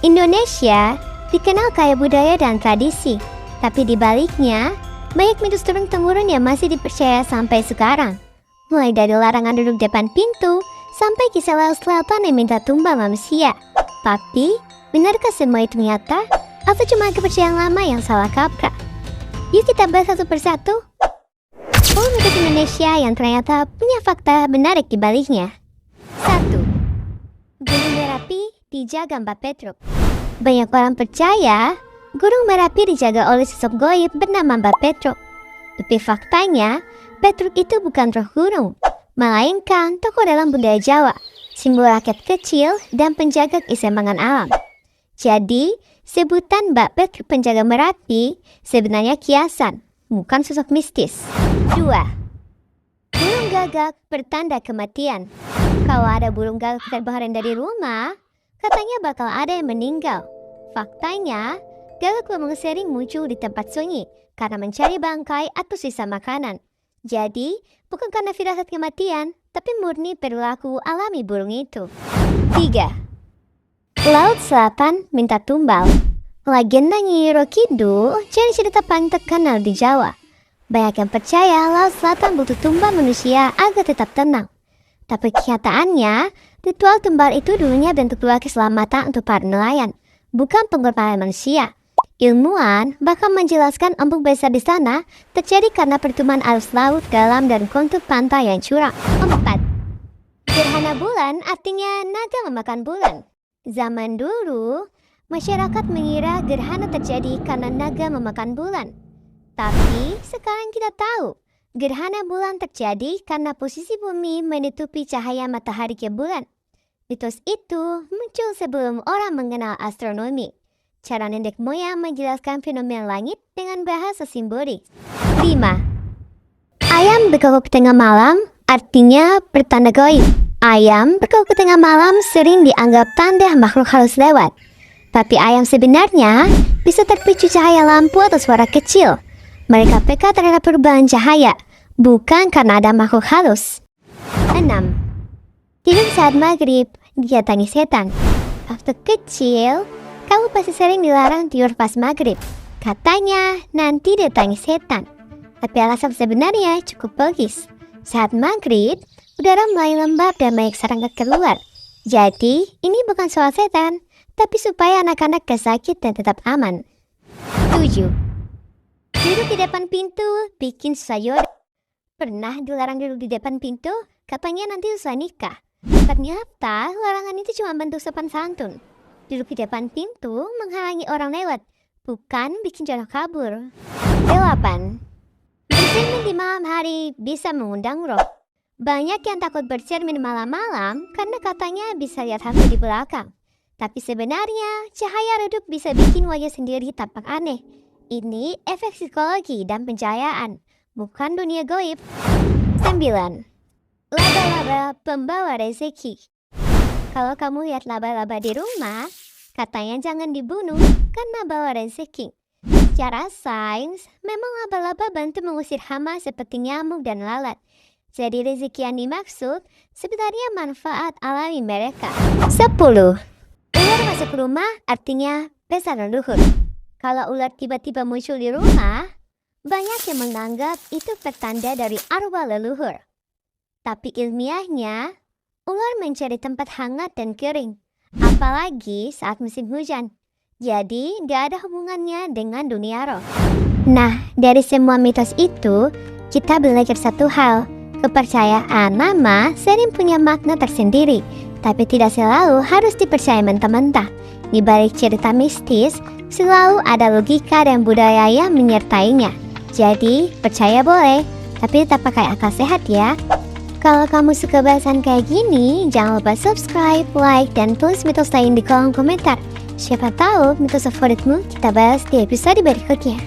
Indonesia dikenal kaya budaya dan tradisi, tapi di baliknya, banyak mitos turun-temurun yang masih dipercaya sampai sekarang. Mulai dari larangan duduk depan pintu, sampai kisah laut selatan yang minta tumbal manusia. Tapi, benarkah semua itu nyata? Atau cuma kepercayaan lama yang salah kaprah? Yuk kita bahas satu persatu. Mitos Indonesia yang ternyata punya fakta menarik di baliknya. 1. Gunung Merapi dijaga Mbak Petruk. Banyak orang percaya Gunung Merapi dijaga oleh sosok goib bernama Mbak Petruk. Tapi faktanya, Petruk itu bukan roh gunung, melainkan tokoh dalam budaya Jawa, simbol rakyat kecil dan penjaga keseimbangan alam. Jadi, sebutan Mbak Petruk penjaga Merapi sebenarnya kiasan, bukan sosok mistis. 2. Burung gagak bertanda kematian. Kalau ada burung gagak terbaharin dari rumah, katanya bakal ada yang meninggal. Faktanya, gagak memang sering muncul di tempat sunyi karena mencari bangkai atau sisa makanan. Jadi, bukan karena firasat kematian, tapi murni perilaku alami burung itu. 3. Laut Selatan minta tumbal. Legenda Nyi Roro Kidul jadi cerita paling terkenal di Jawa. Banyak yang percaya Laut Selatan butuh tumbal manusia agar tetap tenang. Tapi kenyataannya, ritual tumbal itu dulunya bentuk doa keselamatan untuk para nelayan, bukan pengorbanan manusia. Ilmuwan bahkan menjelaskan embung besar di sana terjadi karena pertemuan arus laut dalam dan kontur pantai yang curam. 4. Gerhana bulan artinya naga memakan bulan. Zaman dulu, masyarakat mengira gerhana terjadi karena naga memakan bulan. Tapi sekarang kita tahu, gerhana bulan terjadi karena posisi bumi menutupi cahaya matahari ke bulan. Mitos itu muncul sebelum orang mengenal astronomi. Cara nenek moyang menjelaskan fenomena langit dengan bahasa simbolik. 5. Ayam berkokok tengah malam artinya pertanda gaib. Ayam berkokok tengah malam sering dianggap tanda makhluk halus lewat. Tapi ayam sebenarnya bisa terpicu cahaya lampu atau suara kecil. Mereka peka terhadap perubahan cahaya, bukan karena ada makhluk halus. 6. Tidur saat maghrib didatangi setan. Waktu kecil, kamu pasti sering dilarang tidur pas maghrib. Katanya nanti didatangi setan. Tapi alasan sebenarnya cukup logis. Saat maghrib, udara mulai lembab dan banyak serangga keluar. Jadi, ini bukan soal setan, tapi supaya anak-anak gak sakit dan tetap aman. 7. Duduk di depan pintu bikin sayur. Pernah dilarang duduk di depan pintu? Katanya nanti susah nikah. Ternyata larangan itu cuma bentuk sopan santun. Duduk di depan pintu menghalangi orang lewat, bukan bikin jodoh kabur. 8. Bercermin di malam hari bisa mengundang roh. Banyak yang takut bercermin malam-malam karena katanya bisa lihat hantu di belakang. Tapi sebenarnya cahaya redup bisa bikin wajah sendiri tampak aneh. Ini efek psikologi dan pencahayaan, bukan dunia gaib. 9. Laba-laba pembawa rezeki. Kalau kamu lihat laba-laba di rumah, katanya jangan dibunuh karena bawa rezeki. Secara sains, memang laba-laba bantu mengusir hama seperti nyamuk dan lalat. Jadi rezeki yang dimaksud sebenarnya manfaat alami mereka. 10. Ular masuk rumah artinya besar leluhur. Kalau ular tiba-tiba muncul di rumah, banyak yang menganggap itu pertanda dari arwah leluhur. Tapi ilmiahnya, ular mencari tempat hangat dan kering, apalagi saat musim hujan. Jadi, gak ada hubungannya dengan dunia roh. Nah, dari semua mitos itu, kita belajar satu hal. Kepercayaan nama sering punya makna tersendiri, tapi tidak selalu harus dipercaya mentah-mentah. Di balik cerita mistis, selalu ada logika dan budaya yang menyertainya. Jadi, percaya boleh, tapi tetap pakai akal sehat ya. Kalau kamu suka bahasan kayak gini, jangan lupa subscribe, like, dan tulis mitos lain di kolom komentar. Siapa tahu mitos favoritmu kita bahas di episode berikutnya.